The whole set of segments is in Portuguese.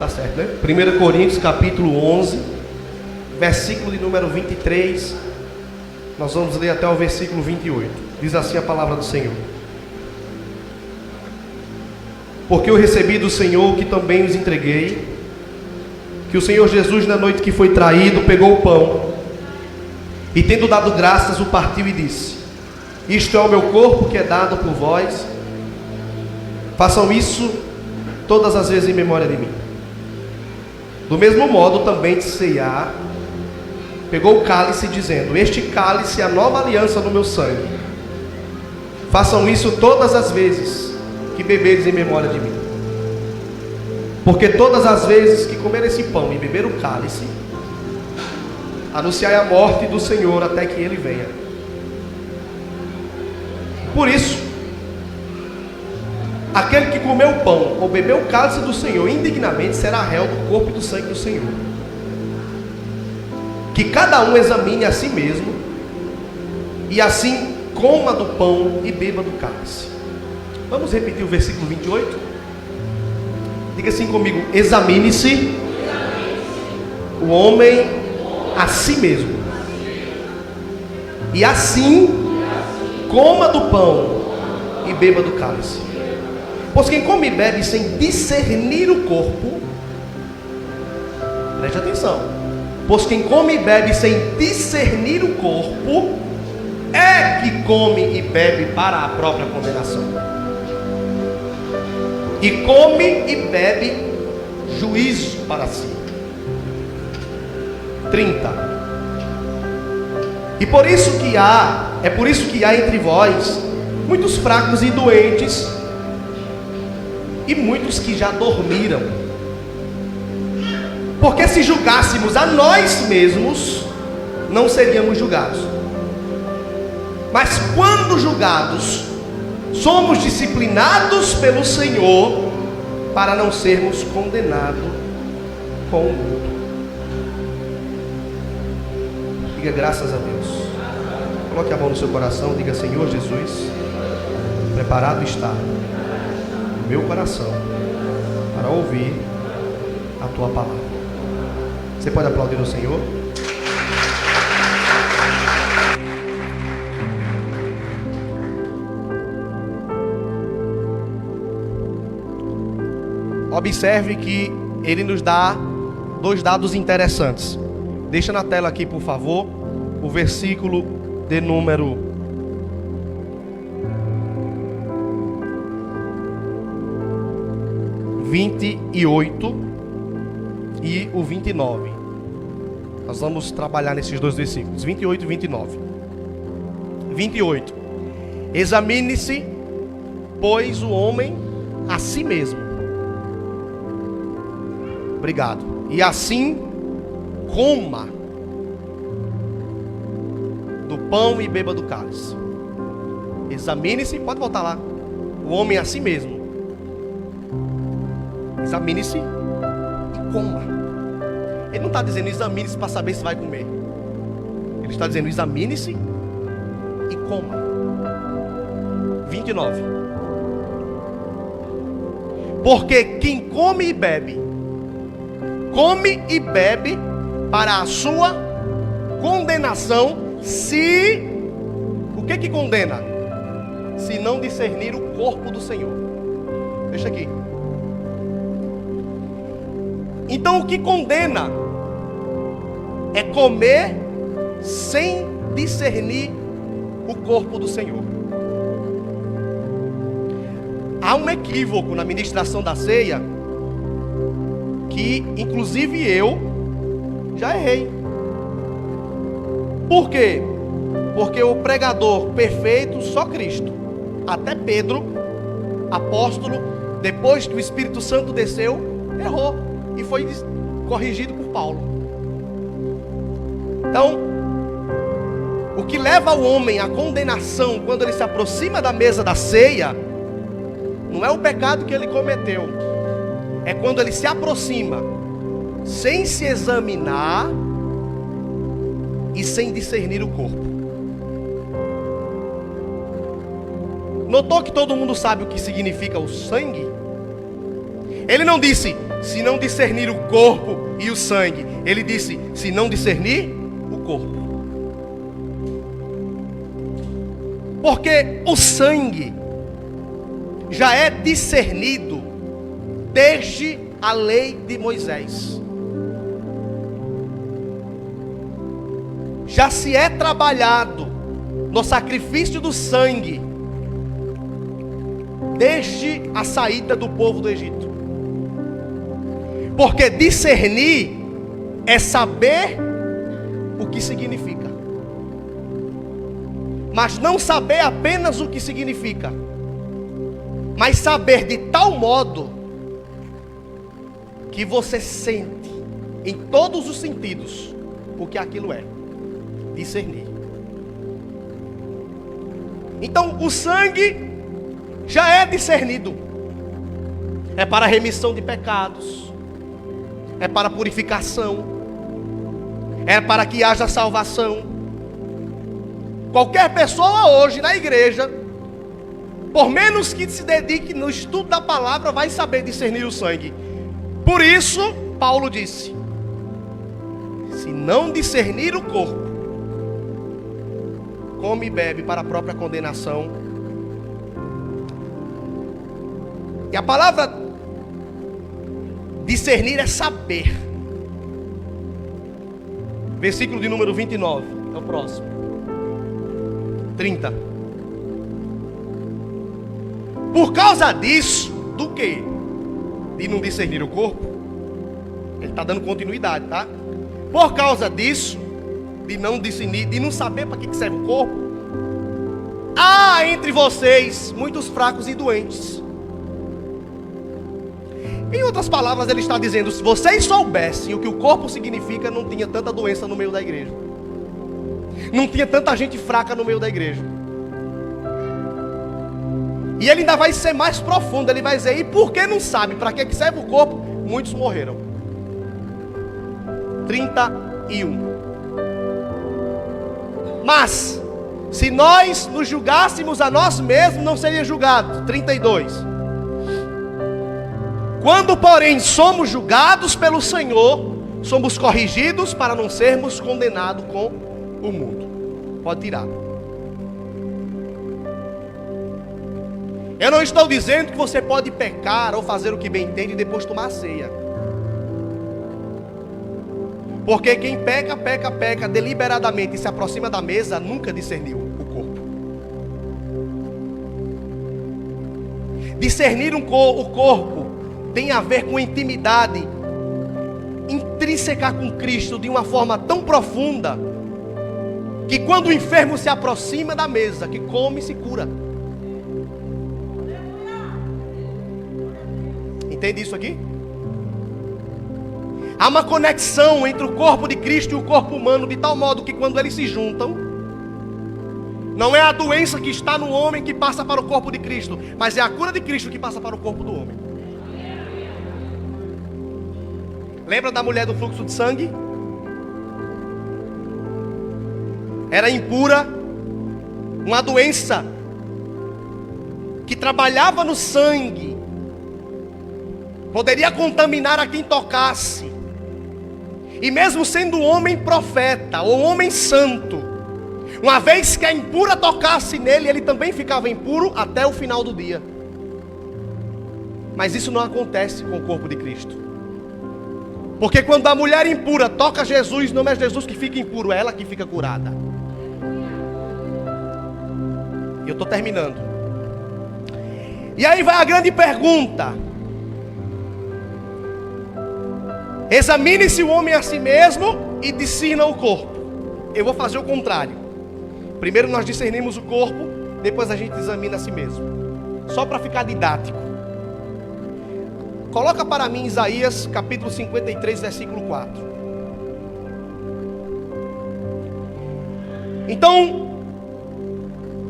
Tá certo, né? 1 Coríntios capítulo 11, versículo de número 23. Nós vamos ler até o versículo 28. Diz assim a palavra do Senhor: Porque eu recebi do Senhor o que também os entreguei, que o Senhor Jesus, na noite que foi traído, pegou o pão e, tendo dado graças, o partiu e disse: Isto é o meu corpo que é dado por vós. Façam isso todas as vezes em memória de mim. Do mesmo modo também de ceiar, pegou o cálice, dizendo: Este cálice é a nova aliança no meu sangue. Façam isso todas as vezes que beberes em memória de mim. Porque todas as vezes que comer esse pão e beber o cálice, anunciai a morte do Senhor até que Ele venha. Por isso, aquele que comer o pão ou beber o cálice do Senhor indignamente será réu do corpo e do sangue do Senhor. Que cada um examine a si mesmo, e assim coma do pão e beba do cálice. Vamos repetir o versículo 28? Diga assim comigo: examine-se o homem a si mesmo, e assim coma do pão e beba do cálice. Pois quem come e bebe sem discernir o corpo, preste atenção, pois quem come e bebe sem discernir o corpo, é que come e bebe para a própria condenação, e come e bebe juízo para si. 30. E por isso que há entre vós muitos fracos e doentes, e muitos que já dormiram. Porque se julgássemos a nós mesmos, não seríamos julgados. Mas quando julgados, somos disciplinados pelo Senhor, para não sermos condenados com o mundo. Diga graças a Deus. Coloque a mão no seu coração, diga: Senhor Jesus, preparado está meu coração para ouvir a tua palavra. Você pode aplaudir o Senhor? Observe que ele nos dá dois dados interessantes. Deixa na tela aqui, por favor, o versículo de número 28 e o 29. Nós vamos trabalhar nesses dois versículos, 28 e 29. 28. Examine-se, pois, o homem a si mesmo. Obrigado. E assim coma do pão e beba do cálice. Examine-se, pode voltar lá. O homem a si mesmo. Examine-se e coma. Ele não está dizendo examine-se para saber se vai comer. Ele está dizendo examine-se e coma. 29. Porque quem come e bebe para a sua condenação, se... O que condena? Se não discernir o corpo do Senhor. Deixa aqui. Então o que condena é comer sem discernir o corpo do Senhor. Há um equívoco na ministração da ceia que inclusive eu já errei. Por quê? Porque o pregador perfeito, só Cristo, até Pedro, apóstolo, depois que o Espírito Santo desceu, errou e foi corrigido por Paulo. Então, o que leva o homem à condenação quando ele se aproxima da mesa da ceia, não é o pecado que ele cometeu, é quando ele se aproxima sem se examinar e sem discernir o corpo. Notou que todo mundo sabe o que significa o sangue? Ele não disse: se não discernir o corpo e o sangue. Ele disse, se não discernir o corpo. Porque o sangue já é discernido desde a lei de Moisés. Já se é trabalhado no sacrifício do sangue desde a saída do povo do Egito. Porque discernir é saber o que significa, mas não saber apenas o que significa, mas saber de tal modo que você sente em todos os sentidos o que aquilo é. Discernir. Então o sangue já é discernido. É para remissão de pecados, é para purificação, é para que haja salvação. Qualquer pessoa hoje na igreja, por menos que se dedique no estudo da palavra, vai saber discernir o sangue. Por isso, Paulo disse, se não discernir o corpo, come e bebe para a própria condenação. E a palavra discernir é saber. Versículo de número 29, é o próximo. 30. Por causa disso, do que? De não discernir o corpo. Ele está dando continuidade, tá? Por causa disso, de não discernir, de não saber para que serve o corpo, há entre vocês muitos fracos e doentes. Em outras palavras, ele está dizendo, se vocês soubessem o que o corpo significa, não tinha tanta doença no meio da igreja, não tinha tanta gente fraca no meio da igreja. E ele ainda vai ser mais profundo, ele vai dizer, e por que não sabe para que serve o corpo? Muitos morreram. 31. Mas, se nós nos julgássemos a nós mesmos, não seria julgado. 32. Quando, porém, somos julgados pelo Senhor, somos corrigidos para não sermos condenados com o mundo. Pode tirar. Eu não estou dizendo que você pode pecar ou fazer o que bem entende e depois tomar a ceia. Porque quem peca deliberadamente e se aproxima da mesa, nunca discerniu o corpo. Discernir o corpo tem a ver com intimidade intrínseca com Cristo de uma forma tão profunda, que quando o enfermo se aproxima da mesa, que come, se cura. Entende isso aqui? Há uma conexão entre o corpo de Cristo e o corpo humano, de tal modo que quando eles se juntam, não é a doença que está no homem que passa para o corpo de Cristo, mas é a cura de Cristo que passa para o corpo do homem. Lembra da mulher do fluxo de sangue? Era impura, uma doença que trabalhava no sangue, poderia contaminar a quem tocasse. E mesmo sendo homem profeta ou homem santo, uma vez que a impura tocasse nele, ele também ficava impuro até o final do dia. Mas isso não acontece com o corpo de Cristo. Porque quando a mulher impura toca Jesus, não é Jesus que fica impuro, é ela que fica curada. E eu estou terminando. E aí vai a grande pergunta. Examine-se o homem a si mesmo e discirna o corpo. Eu vou fazer o contrário. Primeiro nós discernimos o corpo, depois a gente examina a si mesmo. Só para ficar didático. Coloca para mim Isaías capítulo 53, versículo 4. Então,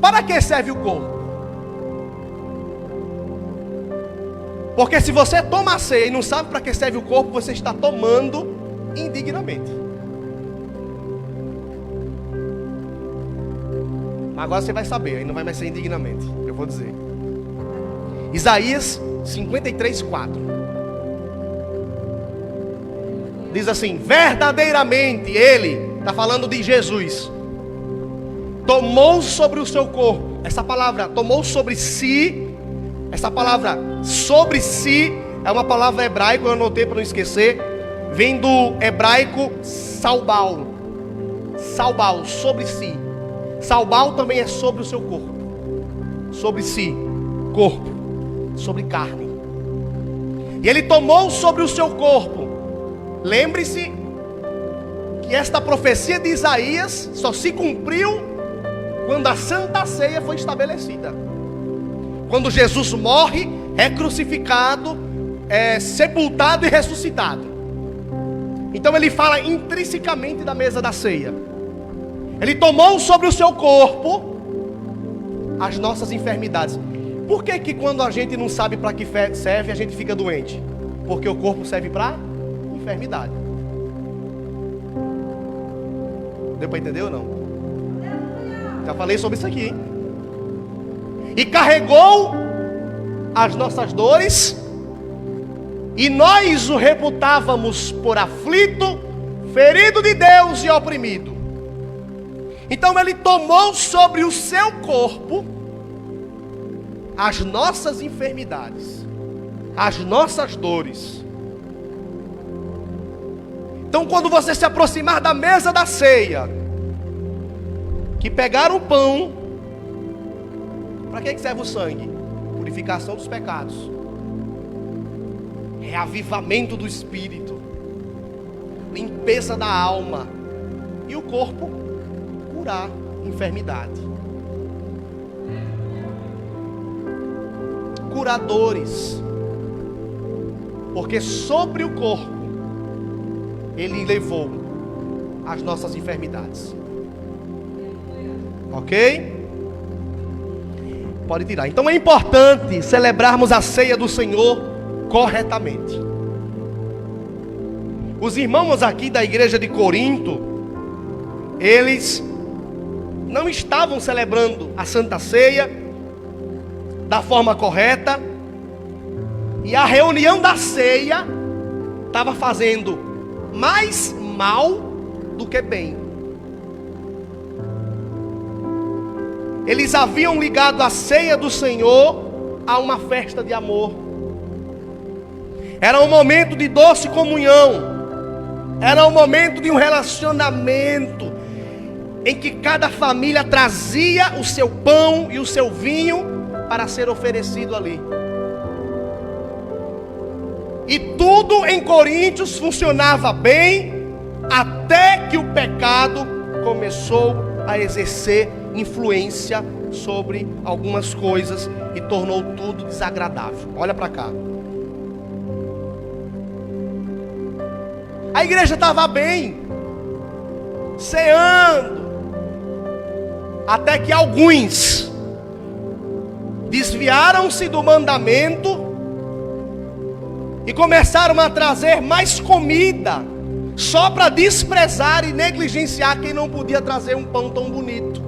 para que serve o corpo? Porque se você toma a ceia e não sabe para que serve o corpo, você está tomando indignamente. Agora você vai saber, aí não vai mais ser indignamente, eu vou dizer. Isaías 53, 4. Diz assim: verdadeiramente Ele, está falando de Jesus, tomou sobre o seu corpo. Essa palavra, tomou sobre si, essa palavra sobre si, é uma palavra hebraica, eu anotei para não esquecer. Vem do hebraico salbal. Salbal, sobre si. Salbal também é sobre o seu corpo. Sobre si, corpo, sobre carne. E Ele tomou sobre o seu corpo. Lembre-se que esta profecia de Isaías só se cumpriu quando a Santa Ceia foi estabelecida. Quando Jesus morre, é crucificado, é sepultado e ressuscitado. Então Ele fala intrinsecamente da mesa da ceia. Ele tomou sobre o seu corpo as nossas enfermidades. Por que que quando a gente não sabe para que serve, a gente fica doente? Porque o corpo serve para enfermidade. Deu para entender ou não? Já falei sobre isso aqui, hein? E carregou as nossas dores, e nós o reputávamos por aflito, ferido de Deus e oprimido. Então Ele tomou sobre o seu corpo as nossas enfermidades, as nossas dores. Então, quando você se aproximar da mesa da ceia, que pegar o pão, para que serve o sangue? Purificação dos pecados, reavivamento do espírito, limpeza da alma, e o corpo curar enfermidade. Curadores, porque sobre o corpo Ele levou as nossas enfermidades. Ok? Pode tirar. Então é importante celebrarmos a ceia do Senhor corretamente. Os irmãos aqui da igreja de Corinto, eles não estavam celebrando a Santa Ceia da forma correta, e a reunião da ceia estava fazendo mais mal do que bem. Eles haviam ligado a ceia do Senhor a uma festa de amor. Era um momento de doce comunhão. Era um momento de um relacionamento em que cada família trazia o seu pão e o seu vinho para ser oferecido ali. E tudo em Coríntios funcionava bem, até que o pecado começou a exercer influência sobre algumas coisas e tornou tudo desagradável. Olha para cá. A igreja estava bem, ceando, até que alguns desviaram-se do mandamento e começaram a trazer mais comida, só para desprezar e negligenciar quem não podia trazer um pão tão bonito.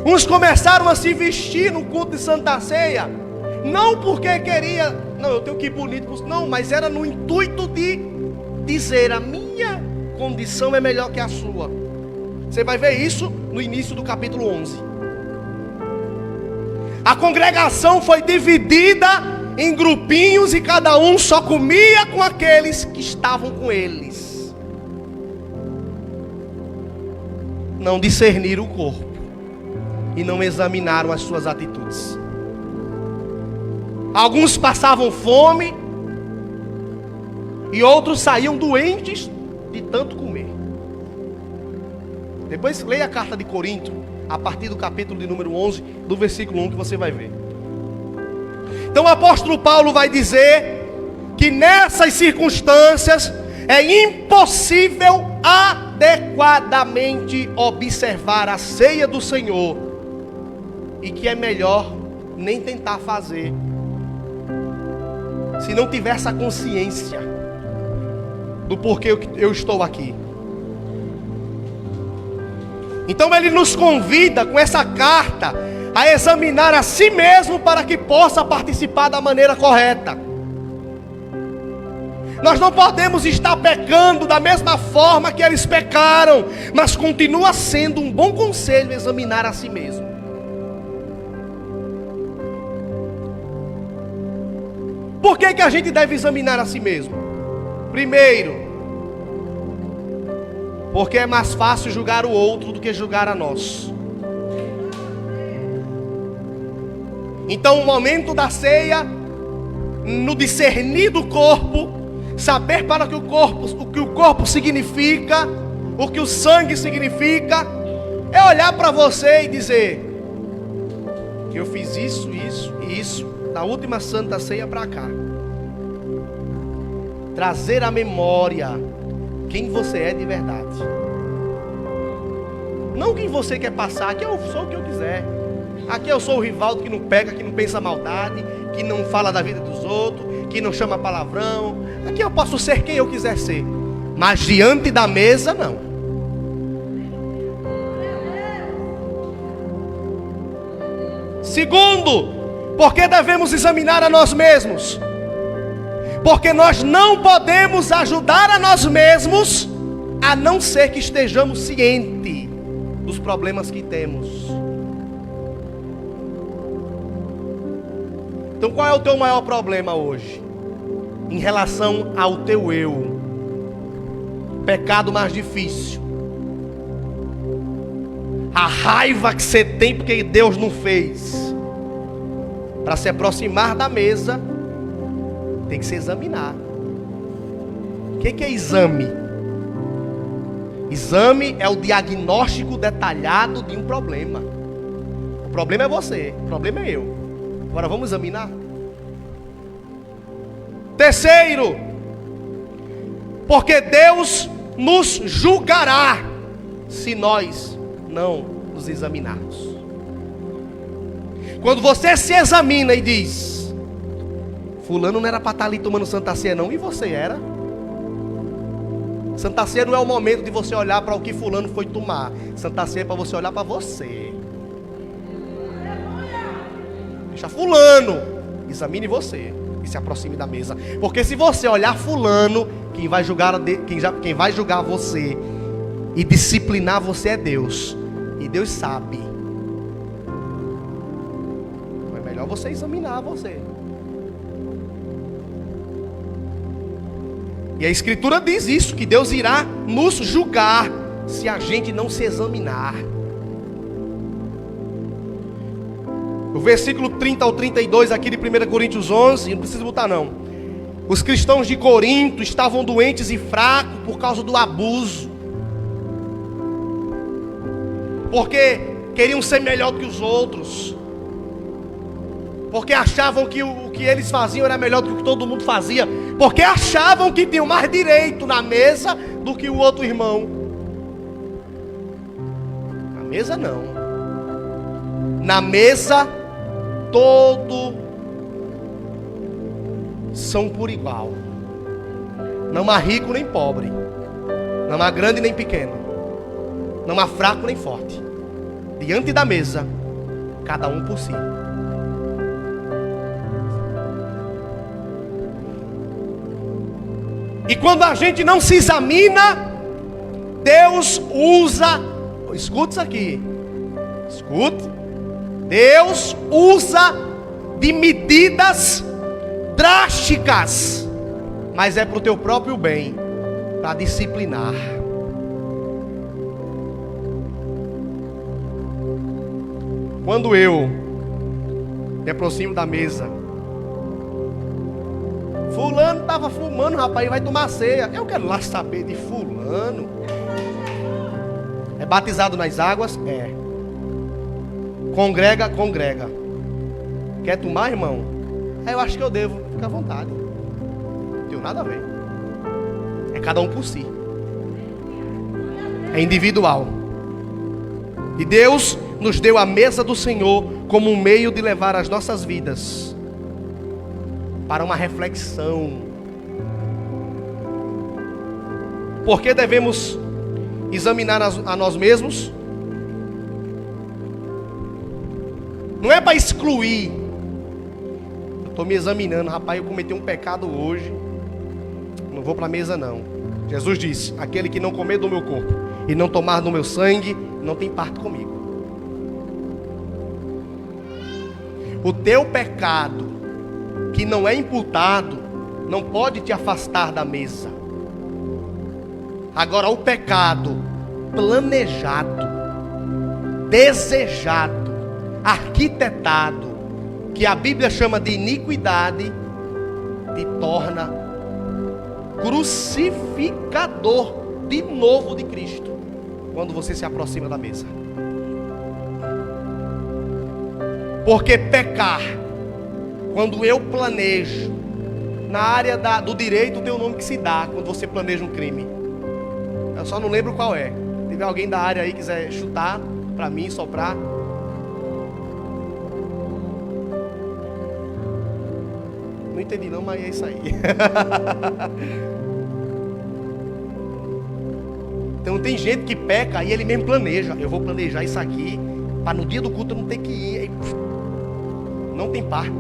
Uns começaram a se vestir no culto de Santa Ceia, não porque queria, não, eu tenho que ir bonito, não, mas era no intuito de dizer: a minha condição é melhor que a sua. Você vai ver isso no início do capítulo 11. A congregação foi dividida em grupinhos e cada um só comia com aqueles que estavam com eles. Não discerniram o corpo e não examinaram as suas atitudes. Alguns passavam fome e outros saíam doentes de tanto comer. Depois leia a carta de Corinto, a partir do capítulo de número 11, do versículo 1, que você vai ver. Então o apóstolo Paulo vai dizer que nessas circunstâncias é impossível adequadamente observar a ceia do Senhor, e que é melhor nem tentar fazer, se não tiver essa consciência do porquê eu estou aqui. Então ele nos convida com essa carta a examinar a si mesmo para que possa participar da maneira correta. Nós não podemos estar pecando da mesma forma que eles pecaram, mas continua sendo um bom conselho examinar a si mesmo. Por que a gente deve examinar a si mesmo? Primeiro, porque é mais fácil julgar o outro do que julgar a nós. Então, o momento da ceia, no discernir do corpo, saber para que o corpo significa, o que o sangue significa, é olhar para você e dizer: que eu fiz isso, isso e isso da última Santa Ceia para cá. Trazer à memória quem você é de verdade. Não quem você quer passar. Aqui eu sou o que eu quiser. Aqui eu sou o Rivaldo que não pega, que não pensa maldade, que não fala da vida dos outros, que não chama palavrão. Aqui eu posso ser quem eu quiser ser, mas diante da mesa não. Segundo, porque devemos examinar a nós mesmos? Porque nós não podemos ajudar a nós mesmos, a não ser que estejamos cientes dos problemas que temos. Então qual é o teu maior problema hoje? Em relação ao teu eu. Pecado mais difícil. A raiva que você tem porque Deus não fez. Para se aproximar da mesa, tem que se examinar. O que é exame? Exame é o diagnóstico detalhado de um problema. O problema é você, o problema é eu. Agora vamos examinar. Terceiro, porque Deus nos julgará se nós não nos examinarmos. Quando você se examina e diz: fulano não era para estar ali tomando Santa Ceia não, e você era? Santa Ceia não é o momento de você olhar para o que fulano foi tomar. Santa Ceia é para você olhar para você. Deixa fulano, examine você e se aproxime da mesa. Porque se você olhar fulano, quem vai julgar você e disciplinar você é Deus. E Deus sabe. Então é melhor você examinar você. E a Escritura diz isso, que Deus irá nos julgar se a gente não se examinar. O versículo 30 ao 32 aqui de 1 Coríntios 11, não precisa botar não. Os cristãos de Corinto estavam doentes e fracos por causa do abuso. Porque queriam ser melhor do que os outros. Porque achavam que o que eles faziam era melhor do que o que todo mundo fazia. Porque achavam que tinham mais direito na mesa do que o outro irmão. Na mesa não. Na mesa todos são por igual. Não há rico nem pobre. Não há grande nem pequeno. Não há fraco nem forte. Diante da mesa, cada um por si. E quando a gente não se examina, Deus usa, escute isso aqui, escute, Deus usa de medidas drásticas, mas é para o teu próprio bem, para disciplinar. Quando eu me aproximo da mesa, fulano estava fumando, rapaz, vai tomar ceia. Eu quero lá saber de fulano. É batizado nas águas? É. Congrega, congrega. Quer tomar, irmão? Eu acho que eu devo. Fica à vontade. Não tem nada a ver. É cada um por si. É individual. E Deus nos deu a mesa do Senhor como um meio de levar as nossas vidas para uma reflexão. Por que devemos examinar a nós mesmos? Não é para excluir. Eu estou me examinando, rapaz, eu cometi um pecado hoje. Não não vou para a mesa não. Jesus disse: aquele que não comer do meu corpo e não tomar do meu sangue, não tem parte comigo. O teu pecado, que não é imputado, não pode te afastar da mesa. Agora, o pecado planejado, desejado, arquitetado, que a Bíblia chama de iniquidade, te torna crucificador de novo de Cristo, quando você se aproxima da mesa. Porque pecar, quando eu planejo, na área do direito tem um nome que se dá quando você planeja um crime. Eu só não lembro qual é. Se tiver alguém da área aí que quiser chutar para mim, soprar. Não entendi não, mas é isso aí. Então tem gente que peca e ele mesmo planeja. Eu vou planejar isso aqui para no dia do culto eu não ter que ir. Aí, não tem parte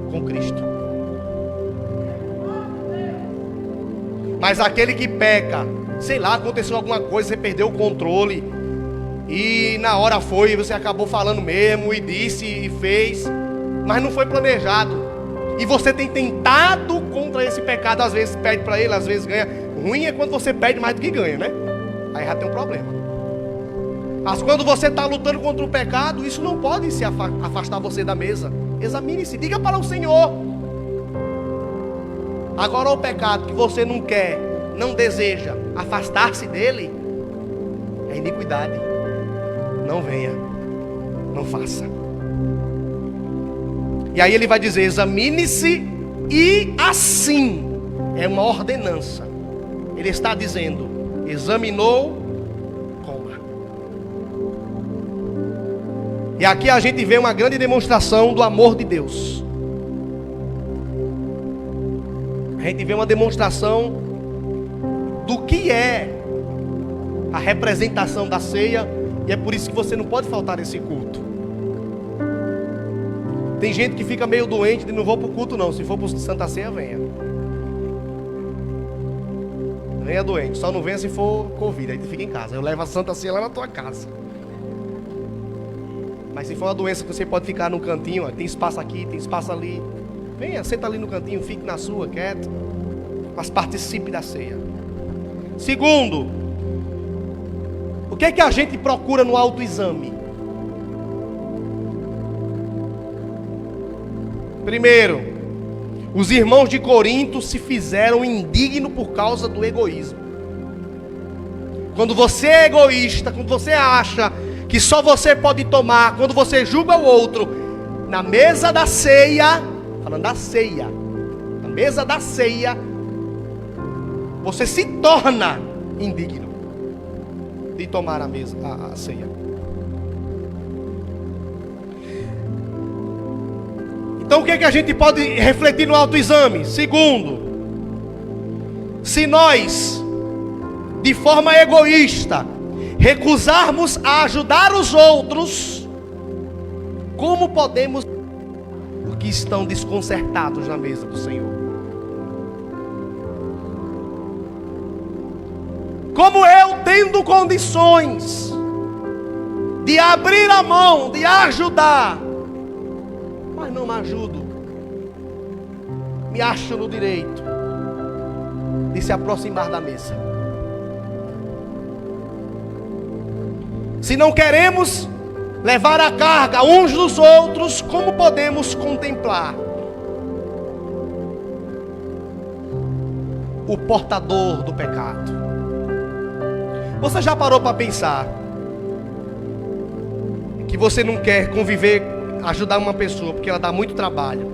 com Cristo. Mas aquele que peca, sei lá, aconteceu alguma coisa, você perdeu o controle e na hora foi, você acabou falando mesmo e disse e fez, mas não foi planejado. E você tem tentado contra esse pecado, às vezes perde para ele, às vezes ganha. Ruim é quando você perde mais do que ganha, né? Aí já tem um problema. Mas quando você está lutando contra o pecado, isso não pode se afastar você da mesa. Examine-se, diga para o Senhor. Agora o pecado que você não quer, não deseja afastar-se dele, é iniquidade. Não venha, não faça. E aí ele vai dizer: examine-se, e assim, é uma ordenança. Ele está dizendo: examinou, coma. E aqui a gente vê uma grande demonstração do amor de Deus. A gente vê uma demonstração do que é a representação da ceia. E é por isso que você não pode faltar nesse culto. Tem gente que fica meio doente e não vou para o culto não. Se for para o Santa Ceia, venha. Venha doente, só não venha se for Covid. Aí tu fica em casa, eu levo a Santa Ceia lá na tua casa. Mas se for uma doença que você pode ficar no cantinho, ó, tem espaço aqui, tem espaço ali, venha, senta ali no cantinho, fique na sua, quieto. Mas participe da ceia. Segundo, o que é que a gente procura no autoexame? Primeiro, os irmãos de Corinto se fizeram indignos por causa do egoísmo. Quando você é egoísta, quando você acha que só você pode tomar, quando você julga o outro, na mesa da ceia, falando da ceia, na mesa da ceia, você se torna indigno de tomar a ceia. Então o que é que a gente pode refletir no autoexame? Segundo, se nós, de forma egoísta, recusarmos a ajudar os outros, como podemos os que estão desconcertados na mesa do Senhor? Como eu, tendo condições de abrir a mão, de ajudar, mas não me ajudo, me acho no direito de se aproximar da mesa. Se não queremos levar a carga uns dos outros, como podemos contemplar o portador do pecado? Você já parou para pensar que você não quer conviver, ajudar uma pessoa porque ela dá muito trabalho,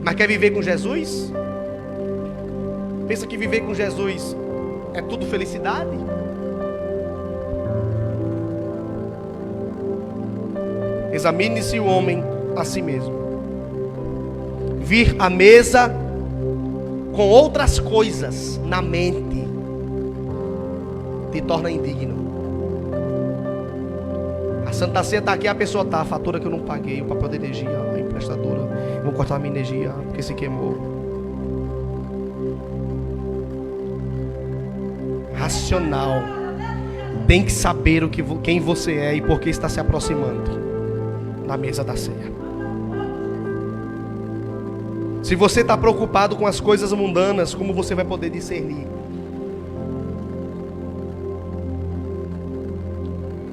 mas quer viver com Jesus? Pensa que viver com Jesus é tudo felicidade? Examine-se o homem a si mesmo. Vir à mesa com outras coisas na mente te torna indigno. A Santa Ceia está aqui, a pessoa está, a fatura que eu não paguei, o papel de energia, a emprestadora, vou cortar a minha energia porque se queimou. racional. Tem que saber quem você é e por que está se aproximando na mesa da ceia. Se você está preocupado com as coisas mundanas, como você vai poder discernir?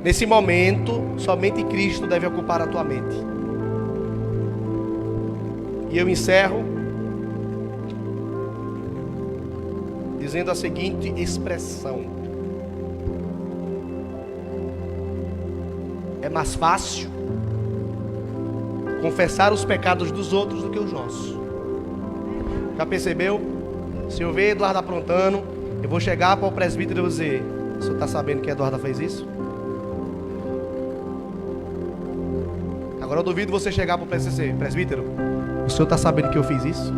Nesse momento, somente Cristo deve ocupar a tua mente. E eu encerro dizendo a seguinte expressão: é mais fácil confessar os pecados dos outros do que os nossos. Já percebeu? Se eu ver Eduardo aprontando, eu vou chegar para o presbítero e vou dizer: o senhor está sabendo que Eduardo fez isso? Agora eu duvido você chegar para o presbítero: o senhor está sabendo que eu fiz isso?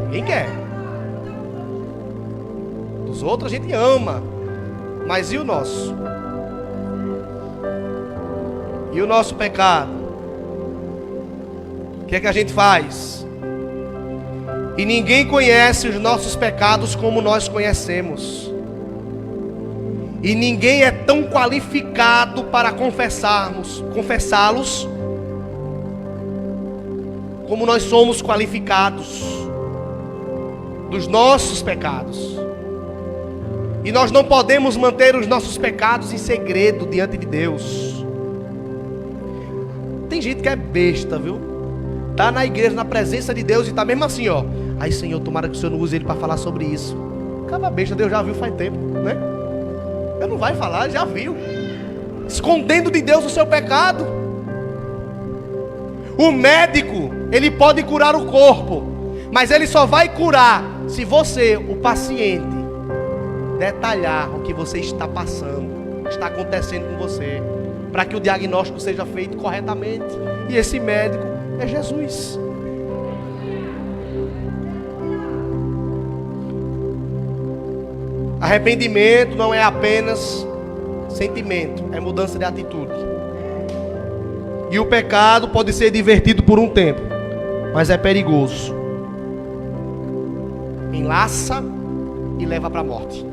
Ninguém quer. Os outros a gente ama, mas e o nosso? E o nosso pecado? O que é que a gente faz? E ninguém conhece os nossos pecados como nós conhecemos. E ninguém é tão qualificado para confessá-los como nós somos qualificados dos nossos pecados. E nós não podemos manter os nossos pecados em segredo diante de Deus. Tem gente que é besta, viu? Tá na igreja, na presença de Deus, e tá mesmo assim, ó: ai, Senhor, tomara que o Senhor não use ele para falar sobre isso. Acaba besta, Deus já viu faz tempo, né? Ele não vai falar, já viu. Escondendo de Deus o seu pecado. O médico, ele pode curar o corpo, mas ele só vai curar se você, o paciente, detalhar o que você está passando, o que está acontecendo com você, para que o diagnóstico seja feito corretamente. E esse médico é Jesus. Arrependimento não é apenas sentimento, é mudança de atitude. E o pecado pode ser divertido por um tempo, mas é perigoso. Enlaça e leva para a morte.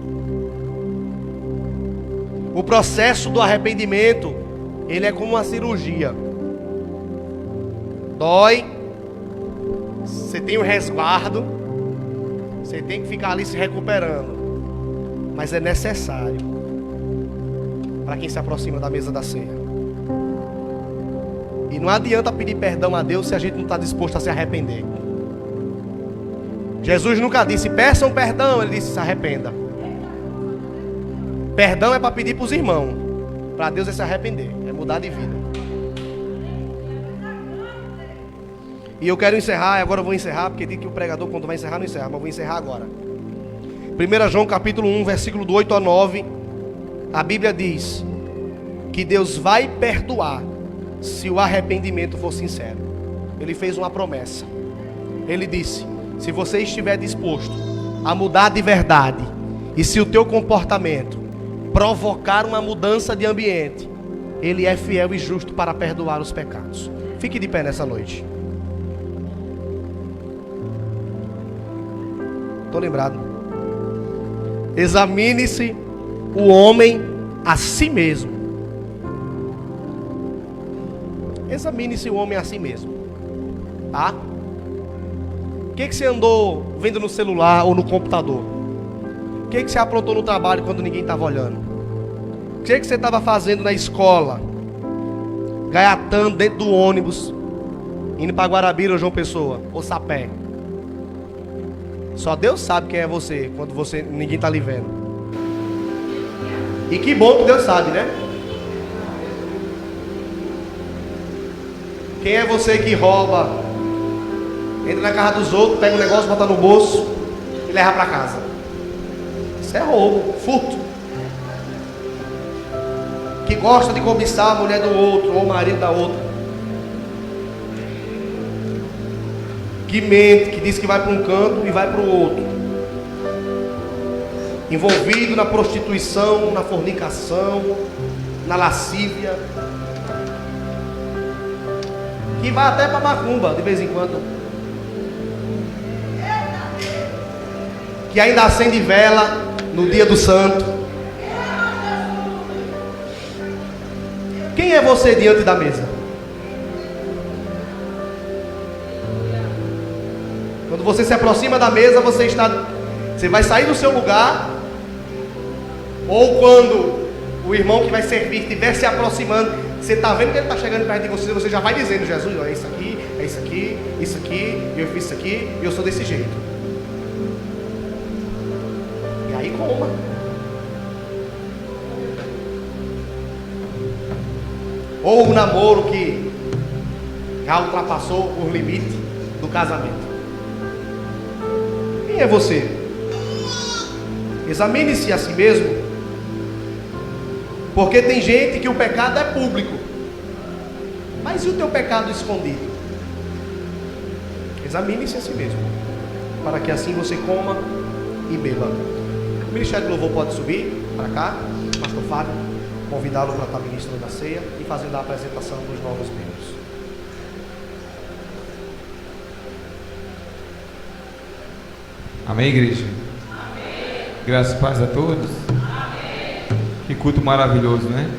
O processo do arrependimento, ele é como uma cirurgia. Dói, você tem um resguardo, você tem que ficar ali se recuperando, mas é necessário para quem se aproxima da mesa da ceia. E não adianta pedir perdão a Deus se a gente não está disposto a se arrepender. Jesus nunca disse: peçam perdão, ele disse: se arrependa. Perdão é para pedir para os irmãos, para Deus é se arrepender, é mudar de vida. E eu quero encerrar, e agora eu vou encerrar, porque diz que o pregador quando vai encerrar não encerra, mas eu vou encerrar agora. 1 João capítulo 1, versículo do 8 a 9, a Bíblia diz que Deus vai perdoar se o arrependimento for sincero. Ele fez uma promessa. Ele disse: se você estiver disposto a mudar de verdade, e se o teu comportamento provocar uma mudança de ambiente, Ele é fiel e justo para perdoar os pecados. Fique de pé nessa noite. Estou lembrado. Examine-se o homem a si mesmo. Examine-se o homem a si mesmo. Tá? O que você andou vendo no celular ou no computador? O que você aprontou no trabalho quando ninguém estava olhando? O que você estava fazendo na escola? Gaiatando dentro do ônibus, indo para Guarabira ou João Pessoa, ou Sapé. Só Deus sabe quem é você quando ninguém está lhe vendo. E que bom que Deus sabe, né? Quem é você que rouba, entra na casa dos outros, pega um negócio, bota no bolso e leva para casa? Isso é roubo, furto. Que gosta de cobiçar a mulher do outro ou o marido da outra. Que mente, que diz que vai para um canto e vai para o outro. Envolvido na prostituição, na fornicação, na lascívia. Que vai até para macumba de vez em quando. Que ainda acende vela no dia do santo. Quem é você diante da mesa? Quando você se aproxima da mesa, você vai sair do seu lugar, ou quando o irmão que vai servir estiver se aproximando, você está vendo que ele está chegando perto de você, você já vai dizendo: Jesus, ó, é isso aqui, é isso aqui, isso aqui, eu fiz isso aqui, e eu sou desse jeito. E aí coma. Ou o namoro que já ultrapassou o limite do casamento. Quem é você? Examine-se a si mesmo, porque tem gente que o pecado é público, mas e o teu pecado escondido? Examine-se a si mesmo, para que assim você coma e beba. O Ministério do Louvor pode subir para cá, Pastor Fábio, convidá-lo para estar ministrando a ceia e fazendo a apresentação dos novos membros. Amém, igreja? Amém. Graças e paz a todos. Amém. Que culto maravilhoso, né?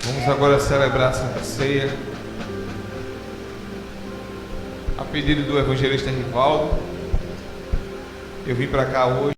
Vamos agora celebrar a Santa Ceia. A pedido do evangelista Rivaldo, eu vim para cá hoje